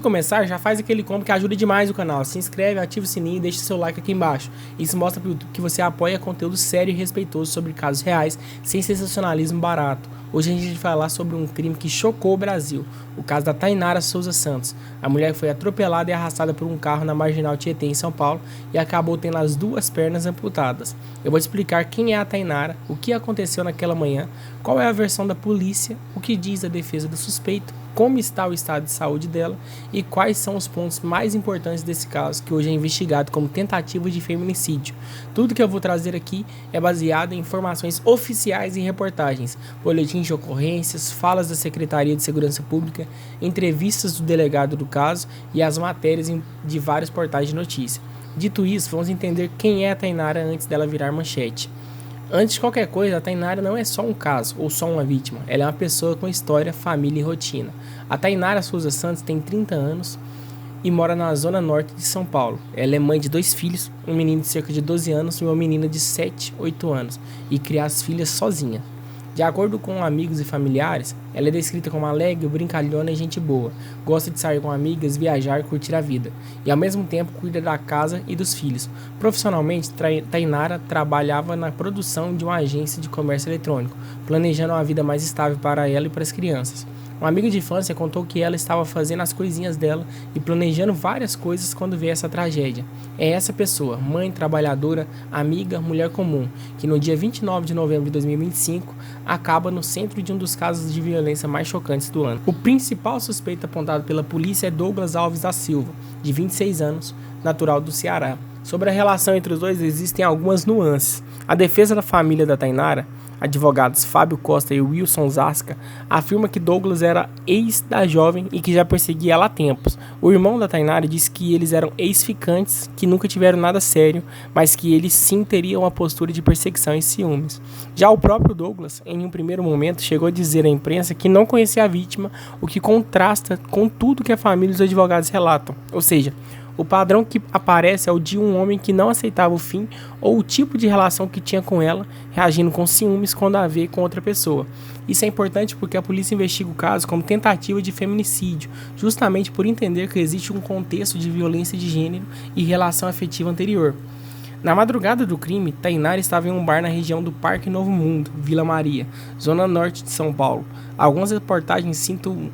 começar, já faz aquele combo que ajuda demais o canal. Se inscreve, ativa o sininho e deixa seu like aqui embaixo. Isso mostra pro YouTube que você apoia conteúdo sério e respeitoso sobre casos reais, sem sensacionalismo barato. Hoje a gente vai falar sobre um crime que chocou o Brasil, o caso da Tainara Souza Santos. A mulher foi atropelada e arrastada por um carro na Marginal Tietê, em São Paulo, e acabou tendo as duas pernas amputadas. Eu vou te explicar quem é a Tainara, o que aconteceu naquela manhã, qual é a versão da polícia, o que diz a defesa do suspeito, como está o estado de saúde dela e quais são os pontos mais importantes desse caso, que hoje é investigado como tentativa de feminicídio. Tudo que eu vou trazer aqui é baseado em informações oficiais e reportagens, boletins de ocorrências, falas da Secretaria de Segurança Pública, entrevistas do delegado do caso e as matérias de vários portais de notícia. Dito isso, vamos entender quem é a Tainara antes dela virar manchete. Antes de qualquer coisa, a Tainara não é só um caso ou só uma vítima, ela é uma pessoa com história, família e rotina. A Tainara Souza Santos tem 30 anos e mora na zona norte de São Paulo. Ela é mãe de 2 filhos, um menino de cerca de 12 anos e uma menina de 7, 8 anos, e cria as filhas sozinha. De acordo com amigos e familiares, ela é descrita como alegre, brincalhona e gente boa. Gosta de sair com amigas, viajar e curtir a vida. E ao mesmo tempo cuida da casa e dos filhos. Profissionalmente, Tainara trabalhava na produção de uma agência de comércio eletrônico, planejando uma vida mais estável para ela e para as crianças. Um amigo de infância contou que ela estava fazendo as coisinhas dela e planejando várias coisas quando veio essa tragédia. É essa pessoa, mãe, trabalhadora, amiga, mulher comum, que no dia 29 de novembro de 2025 acaba no centro de um dos casos de violência mais chocantes do ano. O principal suspeito apontado pela polícia é Douglas Alves da Silva, de 26 anos, natural do Ceará. Sobre a relação entre os dois existem algumas nuances. A defesa da família da Tainara, advogados Fábio Costa e Wilson Zasca, afirma que Douglas era ex da jovem e que já perseguia ela há tempos. O irmão da Tainara diz que eles eram ex-ficantes, que nunca tiveram nada sério, mas que eles sim teriam uma postura de perseguição e ciúmes. Já o próprio Douglas, em um primeiro momento, chegou a dizer à imprensa que não conhecia a vítima, o que contrasta com tudo que a família e os advogados relatam. Ou seja, o padrão que aparece é o de um homem que não aceitava o fim ou o tipo de relação que tinha com ela, reagindo com ciúmes quando a vê com outra pessoa. Isso é importante porque a polícia investiga o caso como tentativa de feminicídio, justamente por entender que existe um contexto de violência de gênero e relação afetiva anterior. Na madrugada do crime, Tainara estava em um bar na região do Parque Novo Mundo, Vila Maria, zona norte de São Paulo. Algumas reportagens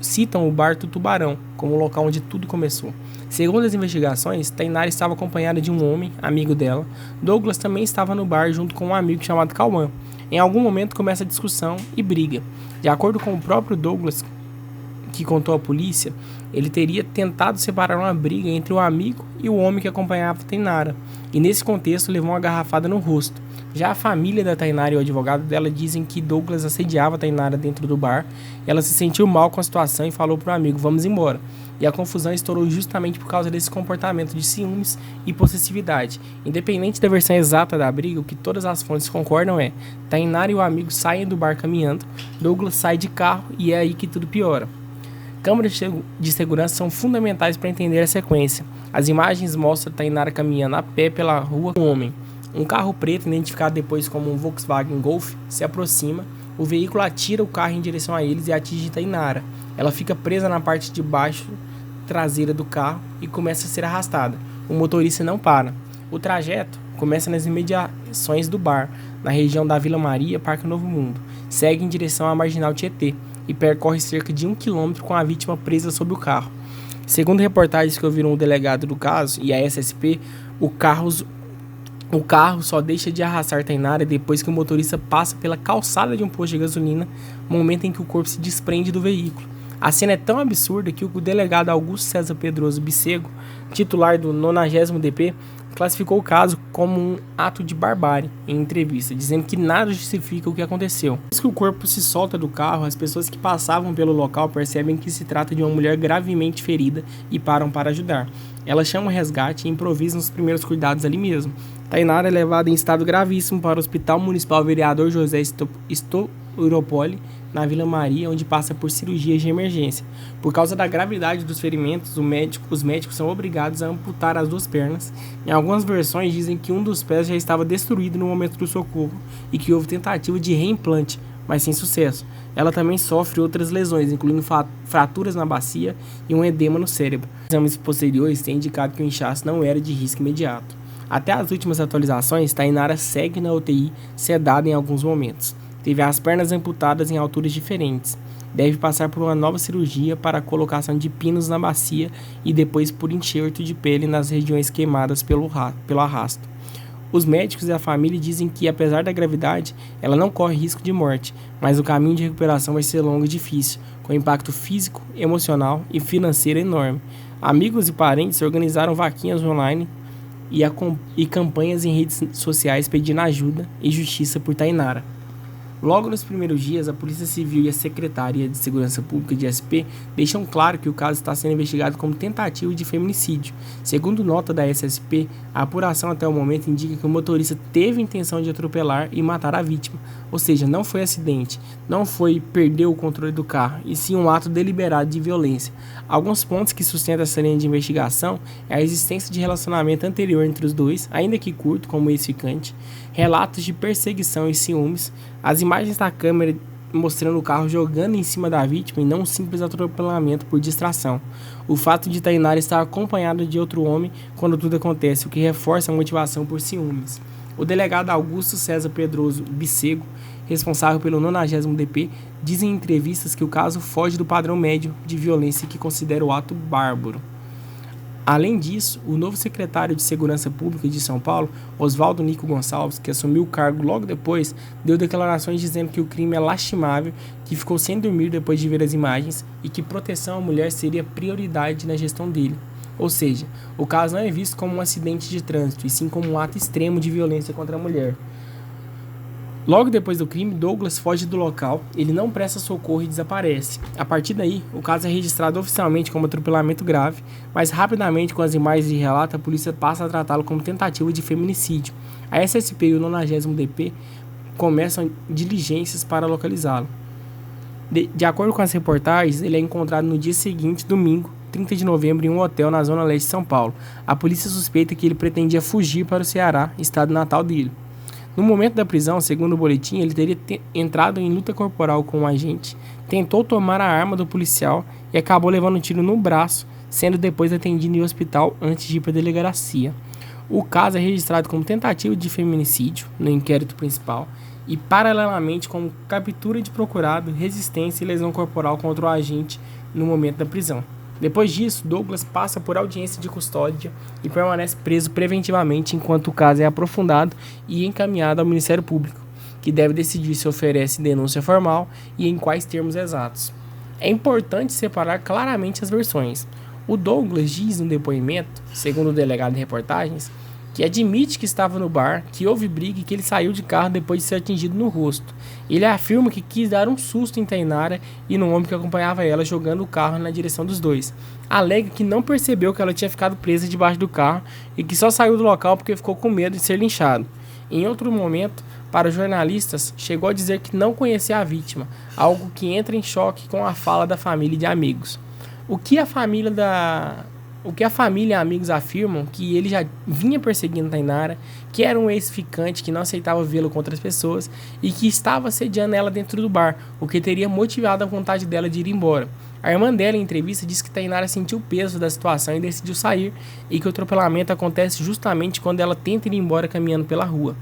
citam o bar do Tubarão como o local onde tudo começou. Segundo as investigações, Tainara estava acompanhada de um homem, amigo dela. Douglas também estava no bar junto com um amigo chamado Cauã. Em algum momento começa a discussão e briga. De acordo com o próprio Douglas, que contou à polícia, ele teria tentado separar uma briga entre o amigo e o homem que acompanhava Tainara, e nesse contexto levou uma garrafada no rosto. Já a família da Tainara e o advogado dela dizem que Douglas assediava a Tainara dentro do bar. Ela se sentiu mal com a situação e falou para o amigo: vamos embora. E a confusão estourou justamente por causa desse comportamento de ciúmes e possessividade. Independente da versão exata da briga, o que todas as fontes concordam é: Tainara e o amigo saem do bar caminhando, Douglas sai de carro e é aí que tudo piora. Câmeras de segurança são fundamentais para entender a sequência. As imagens mostram Tainara caminhando a pé pela rua com um homem. Um carro preto, identificado depois como um Volkswagen Golf, se aproxima. O veículo atira o carro em direção a eles e atinge Tainara. Ela fica presa na parte de baixo traseira do carro e começa a ser arrastada. O motorista não para. O trajeto começa nas imediações do bar, na região da Vila Maria, Parque Novo Mundo. Segue em direção à Marginal Tietê e percorre cerca de 1 quilômetro com a vítima presa sob o carro. Segundo reportagens que ouviram o delegado do caso e a SSP, o carro só deixa de arrastar Tainara depois que o motorista passa pela calçada de um posto de gasolina, momento em que o corpo se desprende do veículo. A cena é tão absurda que o delegado Augusto César Pedroso Bicego, titular do 90º DP, classificou o caso como um ato de barbárie em entrevista, dizendo que nada justifica o que aconteceu. Depois que o corpo se solta do carro, as pessoas que passavam pelo local percebem que se trata de uma mulher gravemente ferida e param para ajudar. Elas chamam o resgate e improvisam os primeiros cuidados ali mesmo. Tainara é levada em estado gravíssimo para o Hospital Municipal Vereador José Stauropoli, na Vila Maria, onde passa por cirurgias de emergência. Por causa da gravidade dos ferimentos, os médicos são obrigados a amputar as 2 pernas. Em algumas versões dizem que um dos pés já estava destruído no momento do socorro e que houve tentativa de reimplante, mas sem sucesso. Ela também sofre outras lesões, incluindo fraturas na bacia e um edema no cérebro. Exames posteriores têm indicado que o inchaço não era de risco imediato. Até as últimas atualizações, Tainara segue na UTI, sedada em alguns momentos. Teve as pernas amputadas em alturas diferentes. Deve passar por uma nova cirurgia para a colocação de pinos na bacia e depois por enxerto de pele nas regiões queimadas pelo arrasto. Os médicos e a família dizem que, apesar da gravidade, ela não corre risco de morte, mas o caminho de recuperação vai ser longo e difícil, com impacto físico, emocional e financeiro enorme. Amigos e parentes organizaram vaquinhas online e campanhas em redes sociais pedindo ajuda e justiça por Tainara. Logo nos primeiros dias, a Polícia Civil e a Secretaria de Segurança Pública de SP deixam claro que o caso está sendo investigado como tentativa de feminicídio. Segundo nota da SSP, a apuração até o momento indica que o motorista teve intenção de atropelar e matar a vítima, ou seja, não foi acidente, não foi perder o controle do carro, e sim um ato deliberado de violência. Alguns pontos que sustentam essa linha de investigação é a existência de relacionamento anterior entre os dois, ainda que curto, como ex-ficante, relatos de perseguição e ciúmes, as imagens da câmera mostrando o carro jogando em cima da vítima e não um simples atropelamento por distração. O fato de Tainara estar acompanhada de outro homem quando tudo acontece, o que reforça a motivação por ciúmes. O delegado Augusto César Pedroso Bicego, responsável pelo 90º DP, diz em entrevistas que o caso foge do padrão médio de violência que considera o ato bárbaro. Além disso, o novo secretário de Segurança Pública de São Paulo, Oswaldo Nico Gonçalves, que assumiu o cargo logo depois, deu declarações dizendo que o crime é lastimável, que ficou sem dormir depois de ver as imagens e que proteção à mulher seria prioridade na gestão dele. Ou seja, o caso não é visto como um acidente de trânsito, e sim como um ato extremo de violência contra a mulher. Logo depois do crime, Douglas foge do local, ele não presta socorro e desaparece. A partir daí, o caso é registrado oficialmente como atropelamento grave, mas rapidamente, com as imagens de relato, a polícia passa a tratá-lo como tentativa de feminicídio. A SSP e o 90º DP começam diligências para localizá-lo. De acordo com as reportagens, ele é encontrado no dia seguinte, domingo, 30 de novembro, em um hotel na zona leste de São Paulo. A polícia suspeita que ele pretendia fugir para o Ceará, estado natal dele. No momento da prisão, segundo o boletim, ele teria entrado em luta corporal com um agente, tentou tomar a arma do policial e acabou levando um tiro no braço, sendo depois atendido em hospital antes de ir para a delegacia. O caso é registrado como tentativa de feminicídio no inquérito principal e, paralelamente, como captura de procurado, resistência e lesão corporal contra o agente no momento da prisão. Depois disso, Douglas passa por audiência de custódia e permanece preso preventivamente enquanto o caso é aprofundado e encaminhado ao Ministério Público, que deve decidir se oferece denúncia formal e em quais termos exatos. É importante separar claramente as versões. O Douglas diz no depoimento, segundo o delegado de reportagens, que admite que estava no bar, que houve briga e que ele saiu de carro depois de ser atingido no rosto. Ele afirma que quis dar um susto em Tainara e no homem que acompanhava ela jogando o carro na direção dos dois. Alega que não percebeu que ela tinha ficado presa debaixo do carro e que só saiu do local porque ficou com medo de ser linchado. Em outro momento, para os jornalistas, chegou a dizer que não conhecia a vítima, algo que entra em choque com a fala da família e de amigos. O que a família e amigos afirmam que ele já vinha perseguindo Tainara, que era um ex-ficante que não aceitava vê-lo com outras pessoas e que estava assediando ela dentro do bar, o que teria motivado a vontade dela de ir embora. A irmã dela, em entrevista, disse que Tainara sentiu o peso da situação e decidiu sair e que o atropelamento acontece justamente quando ela tenta ir embora caminhando pela rua.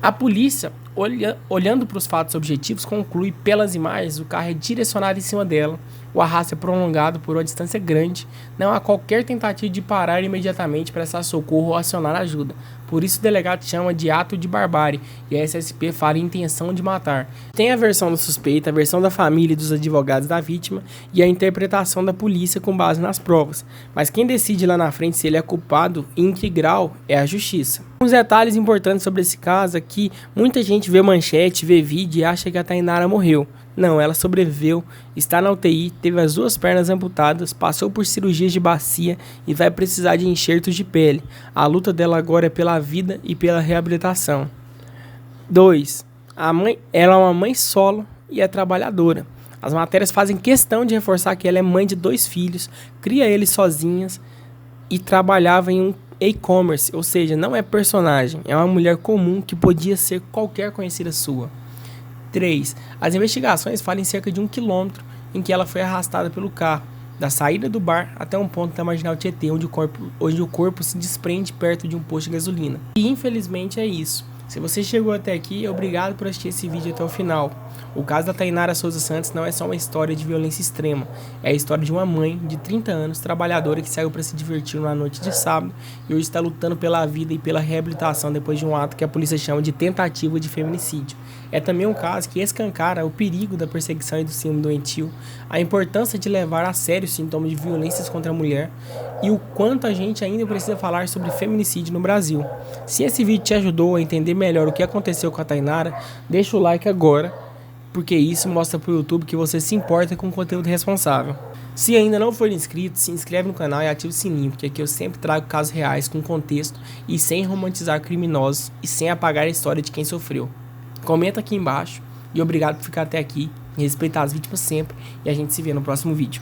A polícia, olhando para os fatos objetivos, conclui pelas imagens o carro é direcionado em cima dela, o arrasto é prolongado por uma distância grande, não há qualquer tentativa de parar imediatamente, prestar socorro ou acionar ajuda. Por isso o delegado chama de ato de barbárie e a SSP fala em intenção de matar. Tem a versão do suspeito, a versão da família e dos advogados da vítima e a interpretação da polícia com base nas provas. Mas quem decide lá na frente se ele é culpado e em que grau é a justiça. Uns detalhes importantes sobre esse caso é que muita gente vê manchete, vê vídeo e acha que a Tainara morreu. Não, ela sobreviveu, está na UTI, teve as 2 pernas amputadas, passou por cirurgias de bacia e vai precisar de enxertos de pele. A luta dela agora é pela vida e pela reabilitação. 2. Ela é uma mãe solo e é trabalhadora. As matérias fazem questão de reforçar que ela é mãe de 2 filhos, cria eles sozinhas e trabalhava em um e-commerce, ou seja, não é personagem, é uma mulher comum que podia ser qualquer conhecida sua. 3. As investigações falam em cerca de 1 quilômetro em que ela foi arrastada pelo carro, da saída do bar até um ponto da Marginal Tietê, onde o corpo se desprende perto de um posto de gasolina. E infelizmente é isso. Se você chegou até aqui, obrigado por assistir esse vídeo até o final. O caso da Tainara Souza Santos não é só uma história de violência extrema, é a história de uma mãe de 30 anos, trabalhadora, que saiu para se divertir numa noite de sábado e hoje está lutando pela vida e pela reabilitação depois de um ato que a polícia chama de tentativa de feminicídio. É também um caso que escancara o perigo da perseguição e do ciúme doentio, a importância de levar a sério os sintomas de violências contra a mulher e o quanto a gente ainda precisa falar sobre feminicídio no Brasil. Se esse vídeo te ajudou a entender melhor o que aconteceu com a Tainara, deixa o like agora, porque isso mostra para o YouTube que você se importa com o conteúdo responsável. Se ainda não for inscrito, se inscreve no canal e ativa o sininho, porque aqui eu sempre trago casos reais com contexto e sem romantizar criminosos e sem apagar a história de quem sofreu. Comenta aqui embaixo e obrigado por ficar até aqui, respeitar as vítimas sempre e a gente se vê no próximo vídeo.